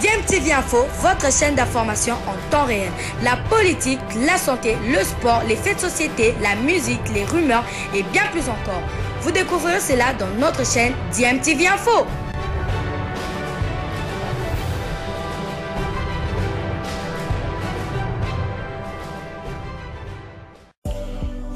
DMTV Info, votre chaîne d'information en temps réel. La politique, la santé, le sport, les faits de société, la musique, les rumeurs et bien plus encore. Vous découvrirez cela dans notre chaîne DMTV Info.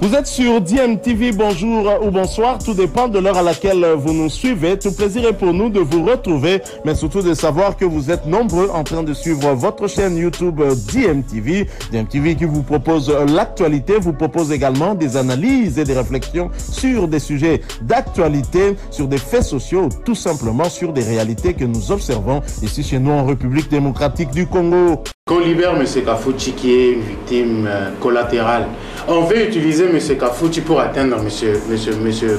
Vous êtes sur DMTV, bonjour ou bonsoir, tout dépend de l'heure à laquelle vous nous suivez. Tout plaisir est pour nous de vous retrouver, mais surtout de savoir que vous êtes nombreux en train de suivre votre chaîne YouTube DMTV. DMTV qui vous propose l'actualité, vous propose également des analyses et des réflexions sur des sujets d'actualité, sur des faits sociaux, tout simplement sur des réalités que nous observons ici chez nous en République démocratique du Congo. Qu'on libère M. Kafouchi qui est une victime collatérale. On veut utiliser M. Kafouchi pour atteindre M.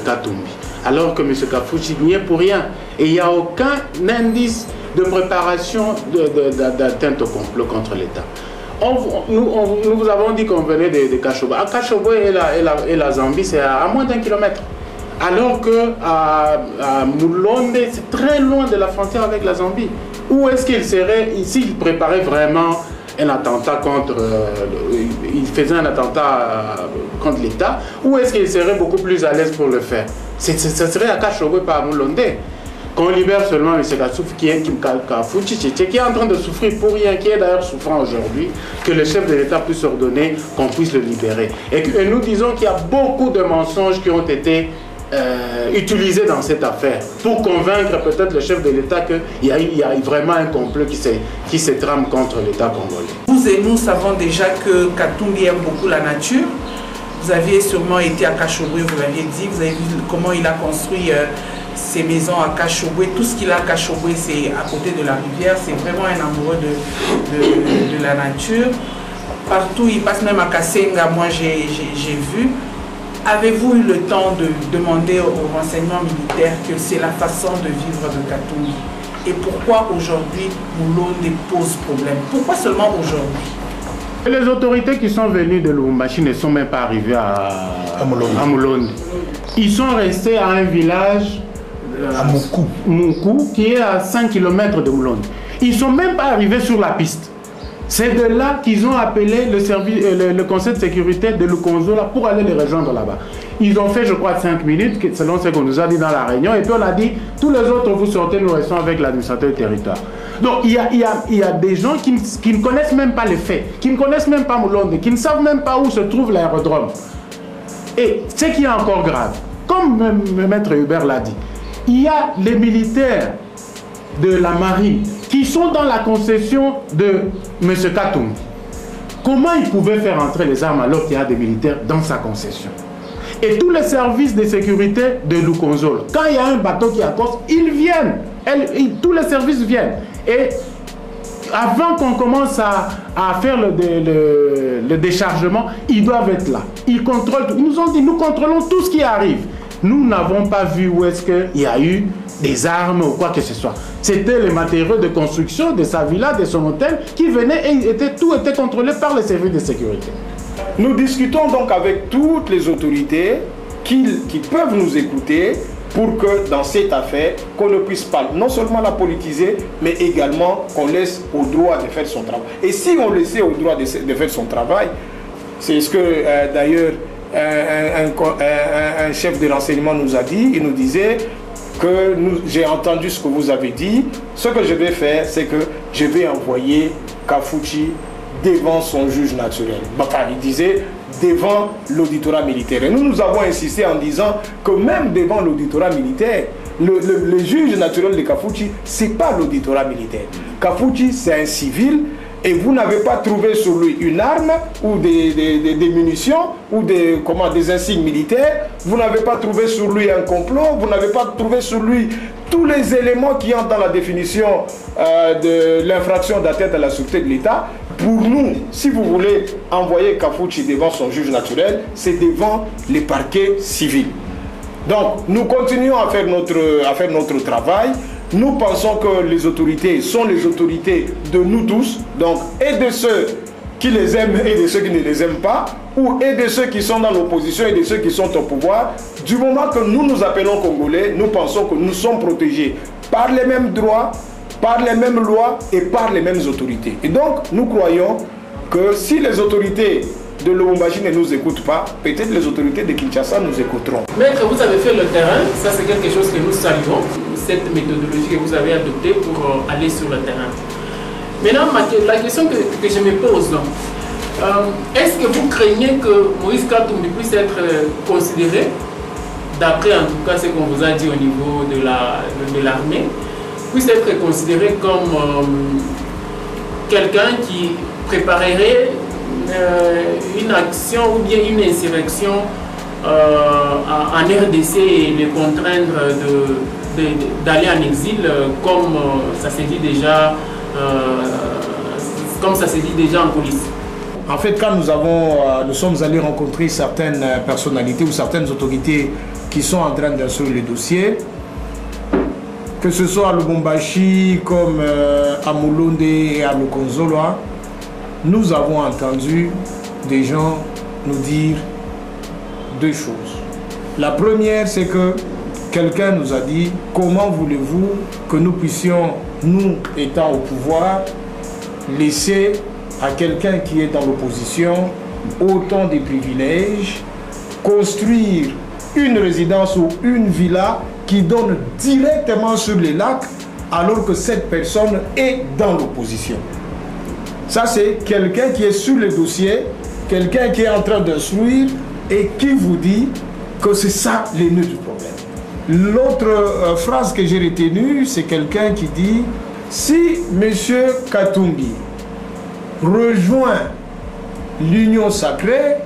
Katumbi. Alors que M. Kafouchi n'y est pour rien. Et il n'y a aucun indice de préparation d'atteinte au complot contre l'État. Nous vous avons dit qu'on venait de Kashobo. À Kashobo et la Zambie, c'est à moins d'1 kilomètre. Alors que à Moulonde, c'est très loin de la frontière avec la Zambie. Où est-ce qu'il serait, s'il préparait vraiment un attentat contre, il faisait un attentat contre l'État, où est-ce qu'il serait beaucoup plus à l'aise pour le faire? Ce serait à Kashobo et pas à Moulonde. Qu'on libère seulement M. Kafouchi qui est en train de souffrir pour rien, qui est d'ailleurs souffrant aujourd'hui, que le chef de l'État puisse ordonner qu'on puisse le libérer. Et nous disons qu'il y a beaucoup de mensonges qui ont été utilisé dans cette affaire pour convaincre peut-être le chef de l'État qu'il y a vraiment un complot qui se trame contre l'État congolais. Vous et nous savons déjà que Katumbi aime beaucoup la nature. Vous aviez sûrement été à Kashobwe, vous l'aviez dit, vous avez vu comment il a construit ses maisons à Kashobwe. Tout ce qu'il a à Kashobwe, c'est à côté de la rivière. C'est vraiment un amoureux de la nature. Partout, il passe même à Kasenga, moi j'ai vu. Avez-vous eu le temps de demander aux renseignements militaires que c'est la façon de vivre de Katumbi? Et pourquoi aujourd'hui Moulonde pose problème? Pourquoi seulement aujourd'hui? Les autorités qui sont venues de Lubumbashi ne sont même pas arrivées à Moulonde. Ils sont restés à un village, à Moukou, qui est à 5 km de Moulonde. Ils ne sont même pas arrivés sur la piste. C'est de là qu'ils ont appelé le conseil de sécurité de Lukonzola pour aller les rejoindre là-bas. Ils ont fait, je crois, 5 minutes, selon ce qu'on nous a dit dans la réunion. Et puis on a dit, tous les autres, vous sortez, nous restons avec l'administrateur du territoire. Donc il y a des gens qui ne connaissent même pas les faits, qui ne connaissent même pas Moulonde, qui ne savent même pas où se trouve l'aérodrome. Et ce qui est encore grave, comme Maître Hubert l'a dit, il y a les militaires de la marine qui sont dans la concession de M. Katumbi. Comment il pouvait faire entrer les armes alors qu'il y a des militaires dans sa concession? Et tous les services de sécurité de Lukonzola, quand il y a un bateau qui accoste, ils viennent. Tous les services viennent. Et avant qu'on commence à faire le déchargement, ils doivent être là. Ils contrôlent tout. Ils nous ont dit, nous contrôlons tout ce qui arrive. Nous n'avons pas vu où est-ce qu'il y a eu des armes ou quoi que ce soit. C'était les matériaux de construction de sa villa, de son hôtel, qui venaient et tout était contrôlé par les services de sécurité. Nous discutons donc avec toutes les autorités qui peuvent nous écouter pour que dans cette affaire, qu'on ne puisse pas non seulement la politiser, mais également qu'on laisse au droit de faire son travail. Et si on laissait au droit de faire son travail, c'est ce que d'ailleurs un chef de renseignement nous a dit, il nous disait que j'ai entendu ce que vous avez dit, ce que je vais faire, c'est que je vais envoyer Kafouchi devant son juge naturel. Enfin, il disait devant l'auditorat militaire. Et nous avons insisté en disant que même devant l'auditorat militaire, le juge naturel de Kafouchi, ce n'est pas l'auditorat militaire. Kafouchi, c'est un civil. Et vous n'avez pas trouvé sur lui une arme ou des munitions ou des insignes militaires. Vous n'avez pas trouvé sur lui un complot. Vous n'avez pas trouvé sur lui tous les éléments qui entrent dans la définition de l'infraction d'atteinte à la sûreté de l'État. Pour nous, si vous voulez envoyer Kafouchi devant son juge naturel, c'est devant les parquets civils. Donc, nous continuons à faire notre travail. Nous pensons que les autorités sont les autorités de nous tous, donc, et de ceux qui les aiment et de ceux qui ne les aiment pas, et de ceux qui sont dans l'opposition et de ceux qui sont au pouvoir. Du moment que nous nous appelons Congolais, nous pensons que nous sommes protégés par les mêmes droits, par les mêmes lois et par les mêmes autorités. Et donc, nous croyons que si les autorités de Lubumbashi ne nous écoutent pas, peut-être les autorités de Kinshasa nous écouteront. Maître, vous avez fait le terrain, ça c'est quelque chose que nous saluons, cette méthodologie que vous avez adoptée pour aller sur le terrain. Maintenant, la question que je me pose, est-ce que vous craignez que Moïse Katumbi puisse être considéré, d'après en tout cas ce qu'on vous a dit au niveau de l'armée, puisse être considéré comme quelqu'un qui préparerait une action ou bien une insurrection en RDC et les contraindre d'aller en exil comme ça s'est dit déjà en coulisses? En fait, quand nous sommes allés rencontrer certaines personnalités ou certaines autorités qui sont en train d'instruire les dossiers, que ce soit à Lubumbashi, comme à Mulonde et à Lukonzolwa, nous avons entendu des gens nous dire deux choses. La première, c'est que quelqu'un nous a dit, comment voulez-vous que nous puissions, nous étant au pouvoir, laisser à quelqu'un qui est dans l'opposition autant de privilèges, construire une résidence ou une villa qui donne directement sur les lacs alors que cette personne est dans l'opposition. Ça, c'est quelqu'un qui est sur le dossier, quelqu'un qui est en train d'instruire et qui vous dit que c'est ça le nœud du problème. L'autre phrase que j'ai retenue, c'est quelqu'un qui dit si M. Katumbi rejoint l'union sacrée,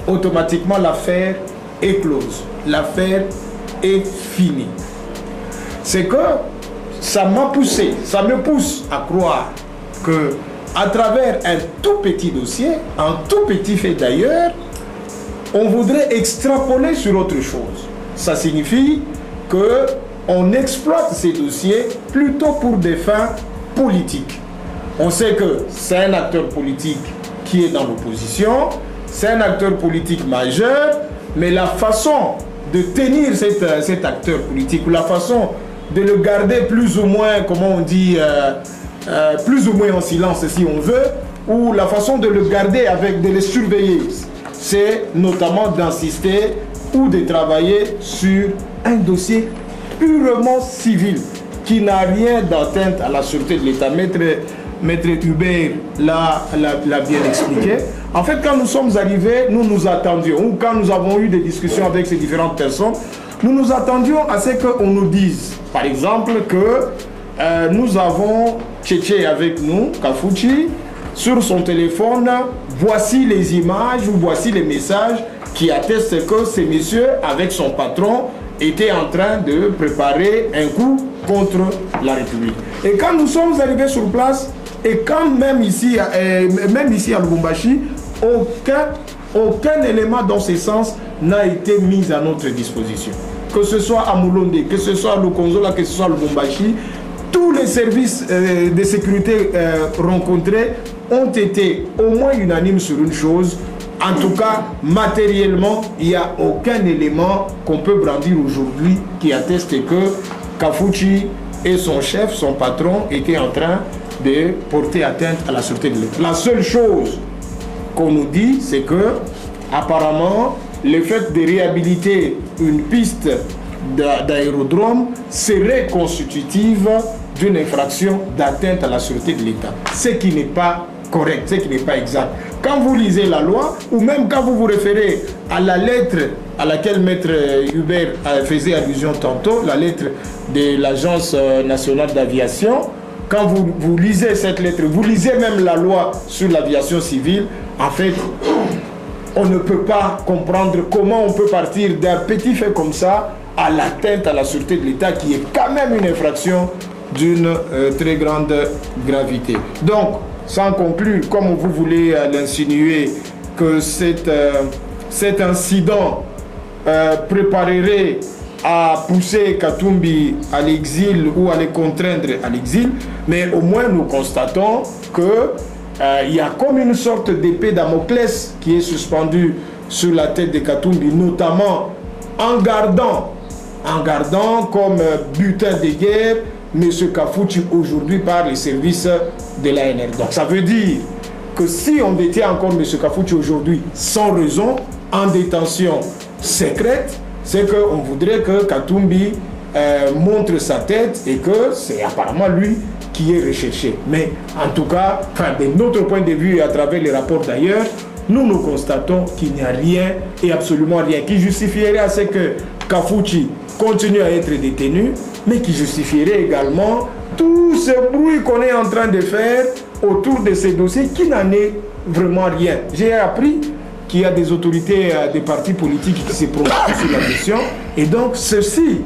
automatiquement l'affaire est close. L'affaire est finie. C'est que ça m'a poussé, ça me pousse à croire que à travers un tout petit dossier, un tout petit fait d'ailleurs, on voudrait extrapoler sur autre chose. Ça signifie qu'on exploite ces dossiers plutôt pour des fins politiques. On sait que c'est un acteur politique qui est dans l'opposition, c'est un acteur politique majeur, mais la façon de tenir cet acteur politique, ou la façon de le garder plus ou moins, comment on dit, plus ou moins en silence si on veut, ou la façon de le garder de le surveiller, c'est notamment d'insister ou de travailler sur un dossier purement civil qui n'a rien d'atteinte à la sûreté de l'État. Maître Hubert l'a bien expliqué. En fait, quand nous sommes arrivés, nous nous attendions, ou quand nous avons eu des discussions avec ces différentes personnes, nous nous attendions à ce qu'on nous dise, par exemple, que nous avons Tchétché avec nous, Kafouchi, sur son téléphone, voici les images ou voici les messages qui attestent que ce monsieur, avec son patron, était en train de préparer un coup contre la République. Et quand nous sommes arrivés sur place, et quand même ici à Lubumbashi, aucun élément dans ce sens n'a été mis à notre disposition. Que ce soit à Mulonde, que ce soit à Lukonzolwa, que ce soit à Lubumbashi, tous les services de sécurité rencontrés ont été au moins unanimes sur une chose. En tout cas, matériellement, il n'y a aucun élément qu'on peut brandir aujourd'hui qui atteste que Kafouchi et son chef, son patron, étaient en train de porter atteinte à la sûreté de l'État. La seule chose qu'on nous dit, c'est que, apparemment, le fait de réhabiliter une piste d'aérodrome serait constitutive d'une infraction d'atteinte à la sûreté de l'État. Ce qui n'est pas correct, ce qui n'est pas exact. Quand vous lisez la loi, ou même quand vous vous référez à la lettre à laquelle Maître Hubert faisait allusion tantôt, la lettre de l'Agence nationale d'aviation, quand vous lisez cette lettre, vous lisez même la loi sur l'aviation civile, en fait, on ne peut pas comprendre comment on peut partir d'un petit fait comme ça à l'atteinte à la sûreté de l'État, qui est quand même une infraction d'une très grande gravité. Donc, sans conclure, comme vous voulez l'insinuer, que cet incident préparerait à pousser Katumbi à l'exil ou à les contraindre à l'exil, mais au moins nous constatons qu'il y a comme une sorte d'épée Damoclès qui est suspendue sur la tête de Katumbi, notamment en gardant comme butin de guerre M. Kafouchi aujourd'hui par les services de l'ANR. Donc ça veut dire que si on détient encore M. Kafouchi aujourd'hui sans raison, en détention secrète, c'est qu'on voudrait que Katumbi montre sa tête et que c'est apparemment lui qui est recherché. Mais en tout cas, de notre point de vue et à travers les rapports d'ailleurs, nous constatons qu'il n'y a rien et absolument rien qui justifierait à ce que Kafouchi continue à être détenu, mais qui justifierait également tout ce bruit qu'on est en train de faire autour de ces dossiers qui n'en est vraiment rien. J'ai appris qu'il y a des autorités des partis politiques qui se prononcent sur la question et donc ceci,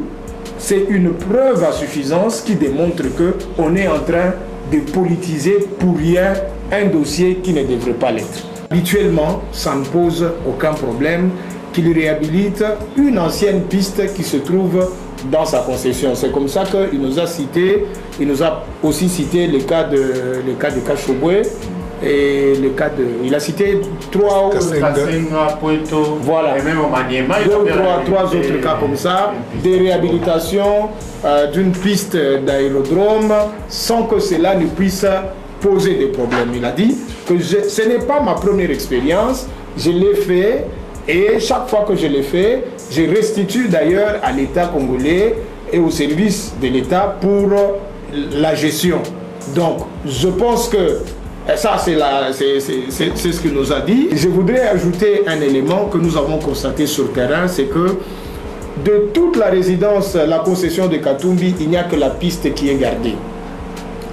c'est une preuve à suffisance qui démontre qu'on est en train de politiser pour rien un dossier qui ne devrait pas l'être. Habituellement, ça ne pose aucun problème qu'il réhabilite une ancienne piste qui se trouve dans sa concession. C'est comme ça qu'il nous a cité, il nous a aussi cité le cas de Kachobwe et le cas de... Il a cité trois autres... Voilà. Et même au Maniema, trois autres cas comme ça, des réhabilitations d'une piste d'aérodrome sans que cela ne puisse poser des problèmes. Il a dit que ce n'est pas ma première expérience, je l'ai fait et chaque fois que je l'ai fait, je restitue d'ailleurs à l'État congolais et au service de l'État pour la gestion. Donc, je pense que ça, c'est ce qu'il nous a dit. Je voudrais ajouter un élément que nous avons constaté sur le terrain, c'est que de toute la résidence, la concession de Katumbi, il n'y a que la piste qui est gardée.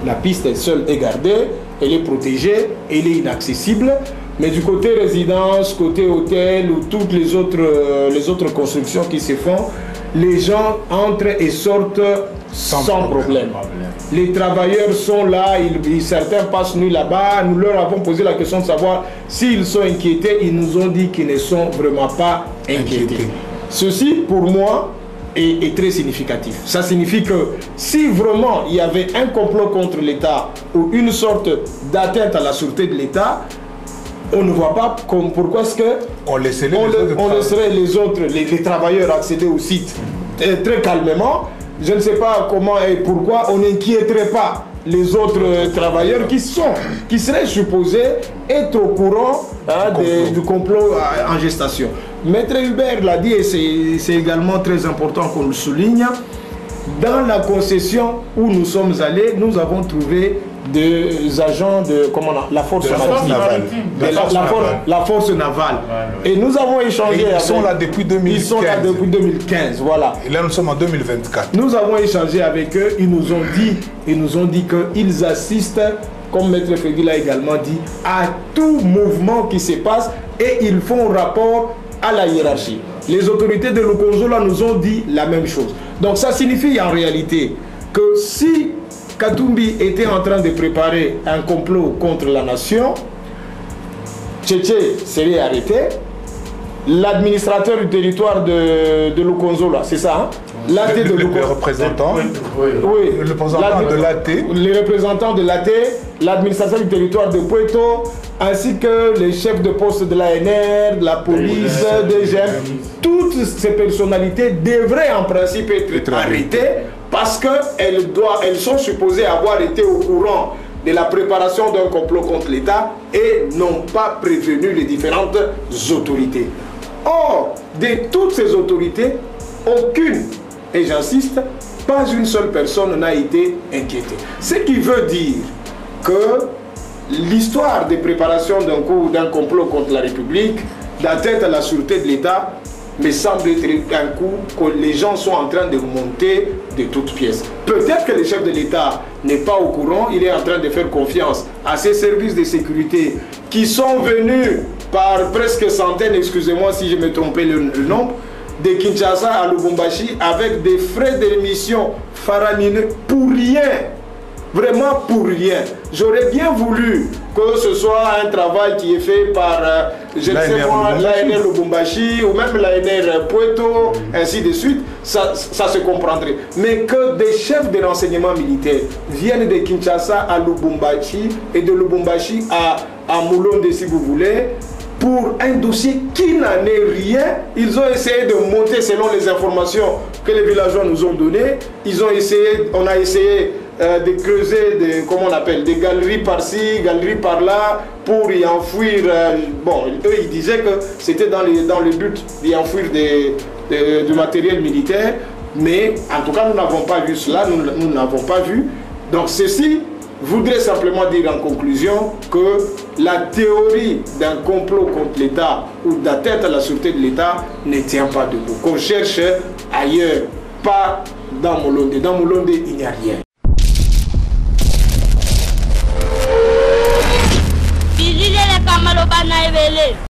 La piste seule est gardée, elle est protégée, elle est inaccessible. Mais du côté résidence, côté hôtel ou toutes les autres constructions qui se font, les gens entrent et sortent sans problème. Les travailleurs sont là, certains passent nuit là-bas. Nous leur avons posé la question de savoir s'ils sont inquiétés. Ils nous ont dit qu'ils ne sont vraiment pas inquiétés. Ceci, pour moi, est très significatif. Ça signifie que si vraiment il y avait un complot contre l'État ou une sorte d'atteinte à la sûreté de l'État, on ne voit pas pourquoi est-ce que on laisserait les travailleurs accéder au site très calmement. Je ne sais pas comment et pourquoi on n'inquiéterait pas les autres travailleurs qui seraient supposés être au courant du complot en gestation. Maître Hubert l'a dit et c'est également très important qu'on le souligne. Dans la concession où nous sommes allés, nous avons trouvé des agents de la force navale. La force navale. Et nous avons échangé avec... Ils sont là depuis 2015. Ils sont là depuis 2015, voilà. Et là, nous sommes en 2024. Nous avons échangé avec eux. Ils nous ont dit qu'ils assistent, comme Maître Fegui l'a également dit, à tout mouvement qui se passe et ils font rapport à la hiérarchie. Les autorités de Lukonzola nous ont dit la même chose. Donc ça signifie en réalité que si Katumbi était en train de préparer un complot contre la nation, Tchétché serait arrêté, l'administrateur du territoire de Lukonzola, c'est ça, hein? L'AT de Lukonzola. Les représentants, oui, le représentant de l'AT. Les représentants de l'AT, l'administrateur du territoire de Puerto, ainsi que les chefs de poste de l'ANR, de la police, des GEM. Toutes ces personnalités devraient en principe être arrêtées parce qu'elles sont supposées avoir été au courant de la préparation d'un complot contre l'État et n'ont pas prévenu les différentes autorités. Or, de toutes ces autorités, aucune, et j'insiste, pas une seule personne n'a été inquiétée. Ce qui veut dire que l'histoire des préparations d'un complot contre la République, d'atteinte à la sûreté de l'État, me semble être un coup que les gens sont en train de monter de toutes pièces. Peut-être que le chef de l'État n'est pas au courant, il est en train de faire confiance à ses services de sécurité qui sont venus par presque centaines, excusez-moi si je me trompais le nombre, de Kinshasa à Lubumbashi avec des frais d'émission faramineux pour rien. Vraiment pour rien. J'aurais bien voulu que ce soit un travail qui est fait par, je ne sais pas, l'ANR Lubumbashi ou même l'ANR Puerto, ainsi de suite, ça se comprendrait. Mais que des chefs de renseignement militaire viennent de Kinshasa à Lubumbashi et de Lubumbashi à Moulonde, si vous voulez, pour un dossier qui n'en est rien, ils ont essayé de monter selon les informations que les villageois nous ont données. Ils ont essayé, on a essayé de creuser des, comment on appelle, des galeries par-ci, galeries par-là, pour y enfouir. Bon, eux, ils disaient que c'était dans le but d'y enfouir du matériel militaire, mais en tout cas, nous n'avons pas vu cela, nous n'avons pas vu. Donc, ceci voudrait simplement dire en conclusion que la théorie d'un complot contre l'État ou d'atteinte à la sûreté de l'État ne tient pas debout. Qu'on cherche ailleurs, pas dans Molonde. Dans Molonde, il n'y a rien.